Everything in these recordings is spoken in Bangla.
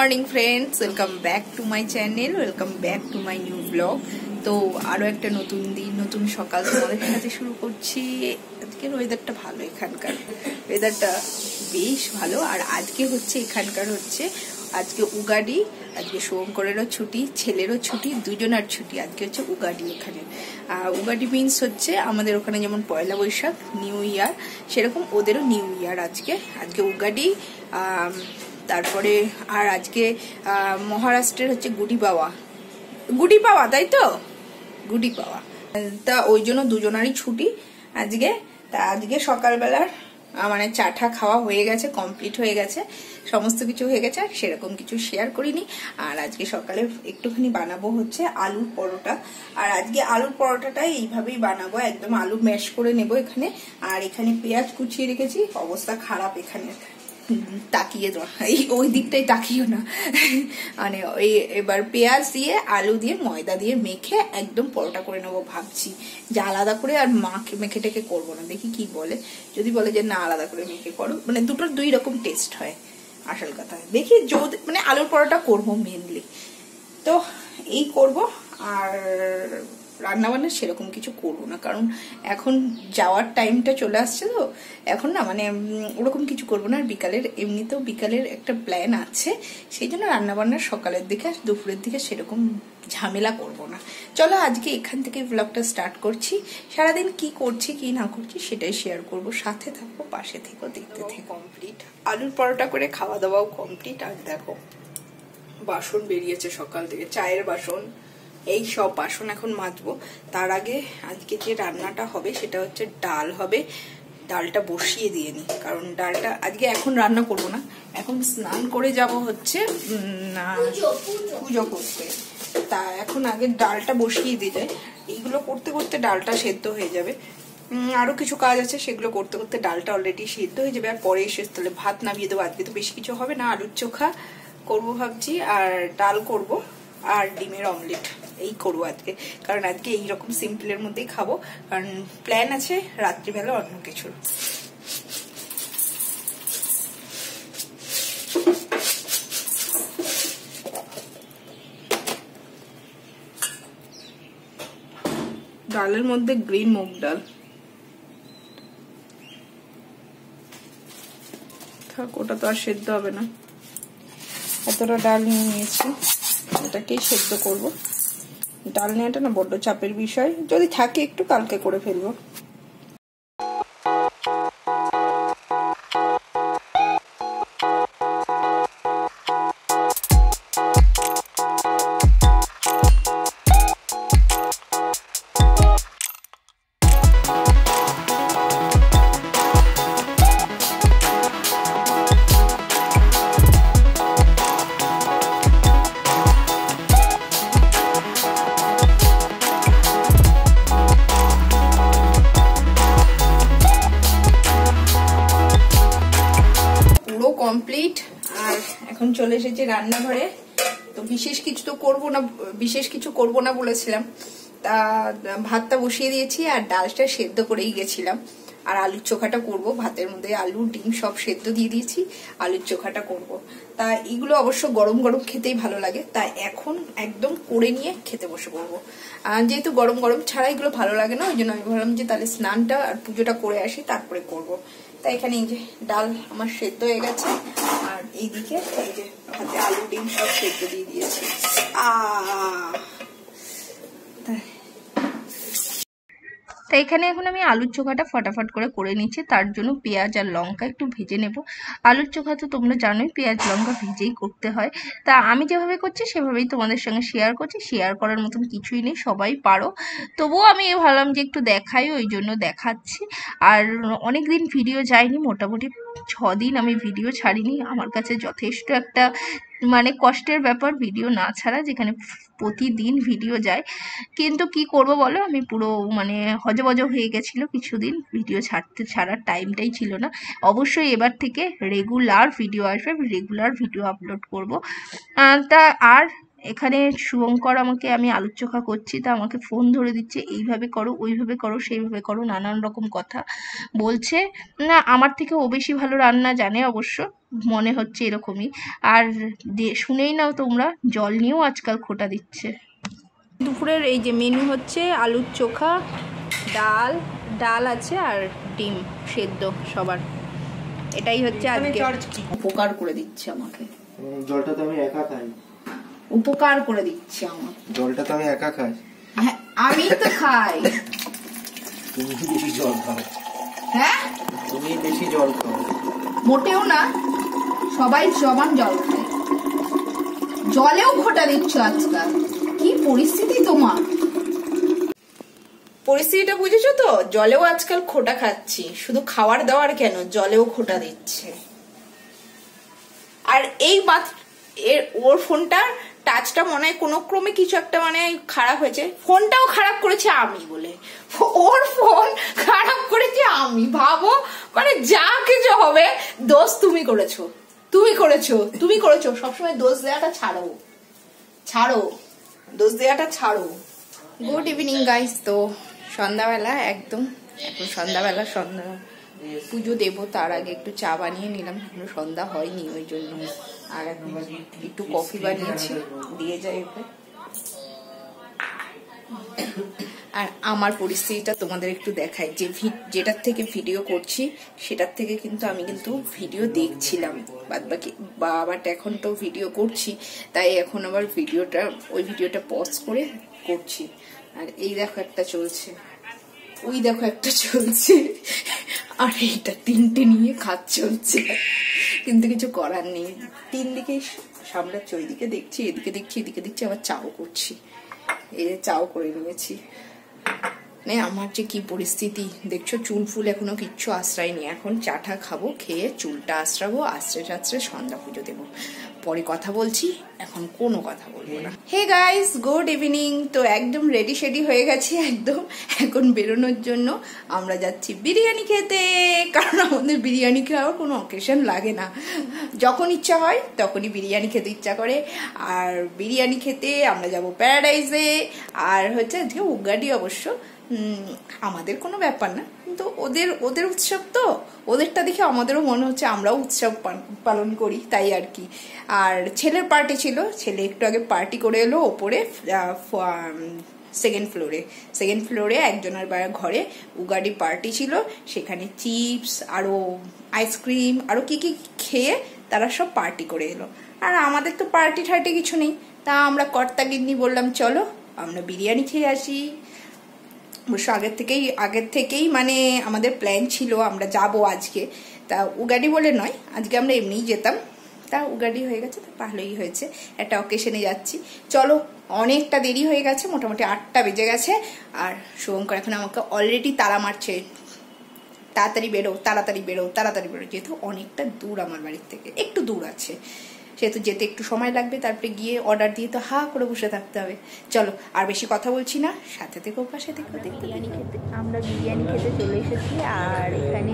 Morning friends, welcome back to my channel, welcome back to my new blog. তো আরও একটা নতুন দিন, নতুন সকাল তোমাদের সাথে শুরু করছি। আজকের ওয়েদারটা ভালো, এখানকার ওয়েদারটা বেশ ভালো। আর আজকে হচ্ছে এখানকার হচ্ছে আজকে উগাডি, আজকে শুভঙ্করেরও ছুটি, ছেলেরও ছুটি, দুজনার ছুটি। আজকে হচ্ছে উগাডি এখানে। উগাডি মিনস হচ্ছে আমাদের ওখানে যেমন পয়লা বৈশাখ নিউ ইয়ার, সেরকম ওদেরও নিউ ইয়ার আজকে। আজকে উগাডি। তারপরে আর আজকে মহারাষ্ট্রের হচ্ছে গুডি পাওয়া, তাই তো, গুডি পাওয়া। তা ওই জন্য দুজনারই ছুটি আজকে। তা আজকে সকালবেলার মানে চাটা খাওয়া হয়ে গেছে, কমপ্লিট হয়ে গেছে, সমস্ত কিছু হয়ে গেছে। আর সেরকম কিছু শেয়ার করিনি। আর আজকে সকালে একটুখানি বানাবো হচ্ছে আলুর পরোটা। আর আজকে আলুর পরোটাটাই এইভাবেই বানাবো, একদম আলু ম্যাশ করে নেব এখানে। আর এখানে পেঁয়াজ কুচিয়ে রেখেছি, অবস্থা খারাপ এখানে, তাকিয়ে তো ওই দিকটাই তাকিও না। মানে ওই এবার পেঁয়াজ দিয়ে আলু দিয়ে ময়দা দিয়ে মেখে একদম পরোটা করে নেবো ভাবছি। যে আলাদা করে আর মেখে টেকে করবো না, দেখি কি বলে। যদি বলে যে না আলাদা করে মেখে করো, মানে দুটোর দুই রকম টেস্ট হয় আসল কথা। দেখি যদি মানে আলুর পরোটা করবো মেনলি, তো এই করব। আর রান্নাবান্না সেরকম কিছু করবো না, কারণ এখন যাওয়ার টাইমটা চলে আসছে তো এখন না, মানে ওরকম কিছু করবো না। আর বিকালের এমনিতেও বিকালের একটা প্ল্যান আছে, সেই জন্য রান্নাবান্নার সকালের দিকে আর দুপুরের দিকে সেরকম ঝামেলা করব না। চলো আজকে এখান থেকে ব্লগটা স্টার্ট করছি। সারাদিন কি করছি কি না করছি সেটাই শেয়ার করব, সাথে থাকবো, পাশে থেকো, দেখতে থেকো। কমপ্লিট আলুর পরোটা করে খাওয়া দাওয়াও কমপ্লিট। আর দেখো বাসন বেরিয়েছে সকাল থেকে, চায়ের বাসন, এই সব বাসন এখন মাজবো। তার আগে আজকে যে রান্নাটা হবে সেটা হচ্ছে ডাল হবে। ডালটা বসিয়ে দিয়ে নি, কারণ ডালটা আজকে এখন রান্না করব না, এখন স্নান করে যাব হচ্ছে পুজো করতে। তা এখন আগে ডালটা বসিয়ে দিয়ে যায়, এইগুলো করতে করতে ডালটা সেদ্ধ হয়ে যাবে। আরো কিছু কাজ আছে, সেগুলো করতে করতে ডালটা অলরেডি সেদ্ধ হয়ে যাবে। আর পরে এসে তাহলে ভাত নামিয়ে দেবো। আজকে তো বেশি কিছু হবে না, আলুর চোখা করবো ভাবছি, আর ডাল করব, আর ডিমের অমলেট, এই করবো আজকে। কারণ আজকে এইরকম সিম্পলের মধ্যেই খাবো, কারণ প্ল্যান আছে রাত্রিবেলা অন্য কিছুর। ডালের মধ্যে গ্রিন মুগ ডাল, থাক, ওটা তো আর সেদ্ধ হবে না। এতটা ডাল নিয়ে নিয়েছি, এটাকেই সেদ্ধ করব। ডাল নেওয়াটা না বড্ড চাপের বিষয়, যদি থাকে একটু কালকে করে ফেলবো। কমপ্লিট। আর এখন চলে এসেছে রান্নাঘরে। তো বিশেষ কিছু করবো না বলেছিলাম। তা ভাতটা বসিয়ে দিয়েছি, আর ডালটা সেদ্ধ করেই গেছিলাম। আর আলুর চোখাটা করব, ভাতের মধ্যে আলু ডিম সব সেদ্ধ দিয়ে দিয়েছি, আলুর চোখাটা করব। তা এগুলো অবশ্য গরম গরম খেতেই ভালো লাগে, তাই এখন একদম করে নিয়ে খেতে বসে পড়বো। যেহেতু গরম গরম ছাড়া এগুলো ভালো লাগে না, ওই জন্য আমি ভাবলাম যে তাহলে স্নানটা আর পুজোটা করে আসি, তারপরে করব। তাই এখানে এই যে ডাল আমার সেদ্ধ হয়ে গেছে, আর এইদিকে এই যে ভাতে আলু ডিম সব সেদ্ধ দিয়ে দিয়েছি। তাই এখানে এখন আমি আলুর চোখাটা ফটাফট করে নিচ্ছি। তার জন্য পেঁয়াজ আর লঙ্কা একটু ভেজে নেব। আলুর চোখা তো তোমরা জানোই পেঁয়াজ লঙ্কা ভেজেই করতে হয়। তা আমি যেভাবে করছি সেভাবেই তোমাদের সঙ্গে শেয়ার করছি। শেয়ার করার মতন কিছুই নেই, সবাই পারো, তবুও আমি ভাবলাম যে একটু দেখাই, ওই জন্য দেখাচ্ছি। আর অনেক দিন ভিডিও যায়নি, মোটামুটি 6 দিন আমি ভিডিও ছাড়িনি। আমার কাছে যথেষ্ট একটা মানে কষ্টের ব্যাপার ভিডিও না ছাড়া, যেখানে প্রতিদিন ভিডিও যায়। কিন্তু কি করব বলো, আমি পুরো মানে হজবজ হয়ে গেছিল কিছুদিন, ভিডিও ছাড়ার টাইমটাই ছিল না। অবশ্যই এবার থেকে রেগুলার ভিডিও আসবে, রেগুলার ভিডিও আপলোড করব। তা আর এখানে শুভঙ্কর আমাকে, আমি আলুর চোখা করছি তা আমাকে ফোন ধরে দিচ্ছে, এইভাবে করো ওইভাবে করো সেইভাবে করো, নানান রকম কথা বলছে। না, আমার থেকে ও বেশি ভালো রান্না জানে অবশ্য, মনে হচ্ছে এরকমই। আর শুনেই নাও তোমরা, জল নিয়েও আজকাল খোঁটা দিচ্ছে। দুপুরের এই যে মেনু হচ্ছে আলুর চোখা, ডাল আছে আর ডিম সেদ্ধ সবার। এটাই হচ্ছে আজকে। উপকার করে দিচ্ছে আমাকে। জলটা তো আমি একা খাই। উপকার করে দিচ্ছে আমার। জলটা তো আমি একা খাই। হ্যাঁ, আমি তো খাই। তুমি বেশি জল খাও। হ্যাঁ, তুমি বেশি জল খাও। মোটেও না, সবাই সমান জল খায়। জলেও খোঁটা দিচ্ছ আজকাল, কি পরিস্থিতি তোমার? পরিস্থিতিটা বুঝেছো তো? জলেও আজকাল খোঁটা খাচ্ছি, শুধু খাওয়ার দাওয়ার কেন, জলেও খোঁটা দিচ্ছে। আর এই ওর ফোনটা টাচটা মনে হয় কোনো ক্রমে কিছু একটা মানে খারাপ হয়েছে, ফোনটাও খারাপ করেছে আমি বলে, ওর ফোন খারাপ করেছে আমি। ভাবো, মানে যা কিছু হবে দোষ তুমি করেছো, তুমি করেছো, তুমি করেছো। সবসময় দোষ দেওয়াটা ছাড়ো, দোষ দেওয়াটা ছাড়ো। Good evening guys. তো সন্ধ্যাবেলা একদম, এখন সন্ধ্যা পুজো দেবো, তার আগে একটু চা বানিয়ে নিলাম, এখনো সন্ধ্যা হয়নি ওই জন্য। আর এখন একটু কফি বানিয়েছি, দিয়ে যাই ওকে। আর আমার পরিস্থিতিটা তোমাদের একটু দেখাই, যে যেটার থেকে ভিডিও করছি সেটার থেকে কিন্তু আমি ভিডিও দেখছিলাম বাদবাকি, বাট এখন তো ভিডিও করছি, তাই এখন আবার ওই ভিডিওটা পজ করে করছি। আর এই দেখো একটা চলছে, ওই দেখো একটা চলছে, আর এইটা তিনটে নিয়ে কাজ চলছে, কিন্তু কিছু করার নেই। তিন দিকে সামলাচ্ছি, ওইদিকে দেখছি, এদিকে দেখছি, এদিকে দেখছি, আবার চাও করছি। এই যে চাও করে নিয়েছি। মানে আমার যে কি পরিস্থিতি দেখছো, চুল ফুল এখনো কিচ্ছু আশ্রয় নেই। এখন চাটা খাবো, খেয়ে চুলটা আশ্রাবো, আশ্রে সন্ধ্যা পুজো দেবো। পরে কথা বলছি, এখন কোনো কথা বলবো না। Hey guys, good evening. তো একদম রেডি শেডি হয়ে গেছি একদম, এখন বেরোনোর জন্য। আমরা যাচ্ছি বিরিয়ানি খেতে, কারণ আমাদের বিরিয়ানি খাওয়ার কোনো অকেশন লাগে না, যখন ইচ্ছা হয় তখনই বিরিয়ানি খেতে ইচ্ছা করে। আর বিরিয়ানি খেতে আমরা যাব প্যারাডাইজে। আর হচ্ছে আজকে উগাডি, অবশ্য আমাদের কোনো ব্যাপার না, কিন্তু ওদের উৎসব তো, ওদেরটা দেখে আমাদেরও মনে হচ্ছে আমরাও উৎসব পালন করি, তাই আর কি। আর ছেলের পার্টি ছিল, ছেলে একটু আগে পার্টি করে এলো ওপরে, সেকেন্ড ফ্লোরে একজনের ঘরে উগাডি পার্টি ছিল, সেখানে চিপস আরো আইসক্রিম আরো কি কি খেয়ে তারা সব পার্টি করে এলো। আর আমাদের তো পার্টি ঠার্টি কিছু নেই, তা আমরা কর্তাগিন্নি বললাম চলো আমরা বিরিয়ানি খেয়ে আসি। অবশ্য আগের থেকেই মানে আমাদের প্ল্যান ছিল আমরা যাব আজকে, তা উগাডি বলে নয়, আজকে আমরা এমনিই যেতাম, তা উগাডি হয়ে গেছে, তো ভালোই হয়েছে, একটা অকেশনে যাচ্ছি। চলো, অনেকটা দেরি হয়ে গেছে, মোটামুটি 8টা বেজে গেছে। আর শুভঙ্কর এখন আমাকে অলরেডি তাড়া মারছে, তাড়াতাড়ি বেরো, যেহেতু অনেকটা দূর আমার বাড়ির থেকে, একটু দূর আছে, সেহেতু যেতে একটু সময় লাগবে, তারপরে গিয়ে অর্ডার দিয়ে তো হা করে বসে থাকতে হবে। চলো, আর বেশি কথা বলছি না, সাথে থেকে পাশে থেকে আমরা বিরিয়ানি খেতে চলে এসেছি। আর এখানে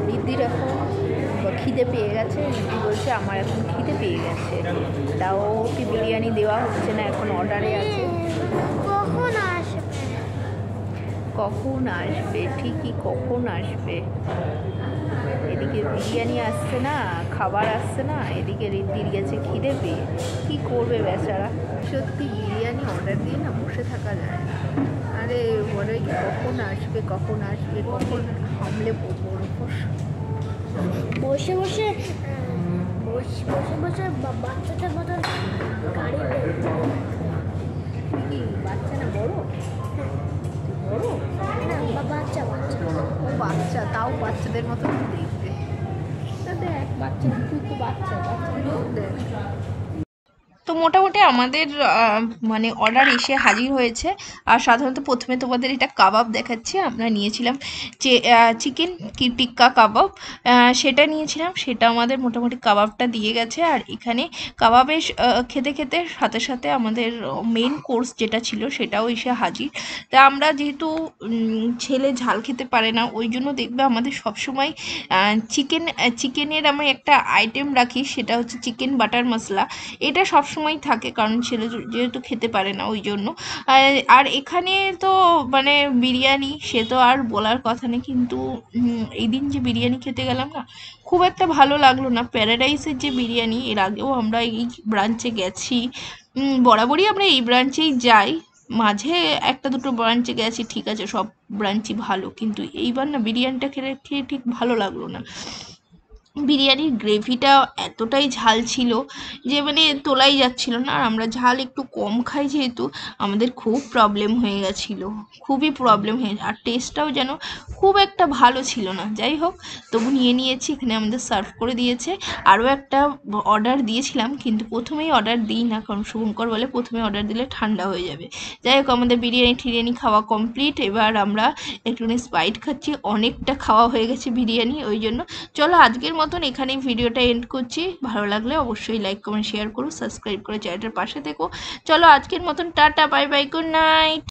রিদ্ধির এখন খিদে পেয়ে গেছে, রিদ্ধি বলছে আমার এখন খিদে পেয়ে গেছে, তাও ওকে বিরিয়ানি দেওয়া হচ্ছে না, এখন অর্ডারে আছে। কখন আসবে ঠিকই, কখন আসবে? এদিকে বিরিয়ানি আসছে না, খাবার আসছে না, এদিকে রিদ্ধির গেছে খিদে পেয়ে, কি করবে বেচারা। সত্যি বিরিয়ানি অর্ডার দিয়ে না বসে থাকা যায় না, আরে বলে কখন আসবে কখন হামলে পড়বো বসে বসে বাচ্চাটার মতো গাড়ি কি বাচ্চা না বড়? বড় না, বাচ্চা ও বাচ্চা, তাও বাচ্চাদের মতো দেখতে। দেখ বাচ্চা, তুই তো বাচ্চাদের দেখ। তো মোটামুটি আমাদের মানে অর্ডার এসে হাজির হয়েছে। আর সাধারণত প্রথমে তোমাদের এটা কাবাব দেখাচ্ছি, আমরা নিয়েছিলাম যে চিকেন টিক্কা কাবাব, সেটা নিয়েছিলাম, সেটা আমাদের মোটামুটি কাবাবটা দিয়ে গেছে। আর এখানে কাবাবের খেতে খেতে সাথে সাথে আমাদের মেন কোর্স যেটা ছিল সেটাও এসে হাজির। তা আমরা যেহেতু ছেলে ঝাল খেতে পারে না, ওই জন্য দেখবে আমাদের সবসময় চিকেনের আমি একটা আইটেম রাখি, সেটা হচ্ছে চিকেন বাটার মশলা। এটা সবসময় সময় থাকে, কারণ ছেলে যেহেতু খেতে পারে না ওই জন্য। আর এখানে তো মানে বিরিয়ানি সে তো আর বলার কথা নেই, কিন্তু এই দিন যে বিরিয়ানি খেতে গেলাম না, খুব একটা ভালো লাগলো না। প্যারাডাইসের যে বিরিয়ানি, এর আগেও আমরা এই ব্রাঞ্চে গেছি, বরাবরই আমরা এই ব্রাঞ্চেই যাই, মাঝে একটা দুটো ব্রাঞ্চে গেছি, ঠিক আছে, সব ব্রাঞ্চই ভালো, কিন্তু এইবার না বিরিয়ানিটা খেয়ে ঠিক ভালো লাগলো না। বিরিয়ানির গ্রেভিটা এতটাই ঝাল ছিল যে মানে তোলাই যাচ্ছিল না, আর আমরা ঝাল একটু কম খাই যেহেতু আমাদের খুব প্রবলেম হয়ে গেছিলো, খুবই প্রবলেম হয়ে, আর টেস্টটাও যেন খুব একটা ভালো ছিল না। যাই হোক, তবু নিয়েছি, এখানে আমাদের সার্ভ করে দিয়েছে। আরও একটা অর্ডার দিয়েছিলাম, কিন্তু প্রথমেই অর্ডার দিই না, কারণ শুভঙ্কর বলে প্রথমে অর্ডার দিলে ঠান্ডা হয়ে যাবে। যাই হোক, আমাদের বিরিয়ানি খাওয়া কমপ্লিট, এবার আমরা একটুখানি স্প্রাইট খাচ্ছি, অনেকটা খাওয়া হয়ে গেছে বিরিয়ানি, ওই জন্য। চলো আজকের মতন এখানেই ভিডিওটা এন্ড করছি। ভালো লাগলে অবশ্যই লাইক কমেন্ট শেয়ার করো, সাবস্ক্রাইব করে চ্যানেলটার পাশে থেকো। চলো আজকের মতন tata, bye bye, good night.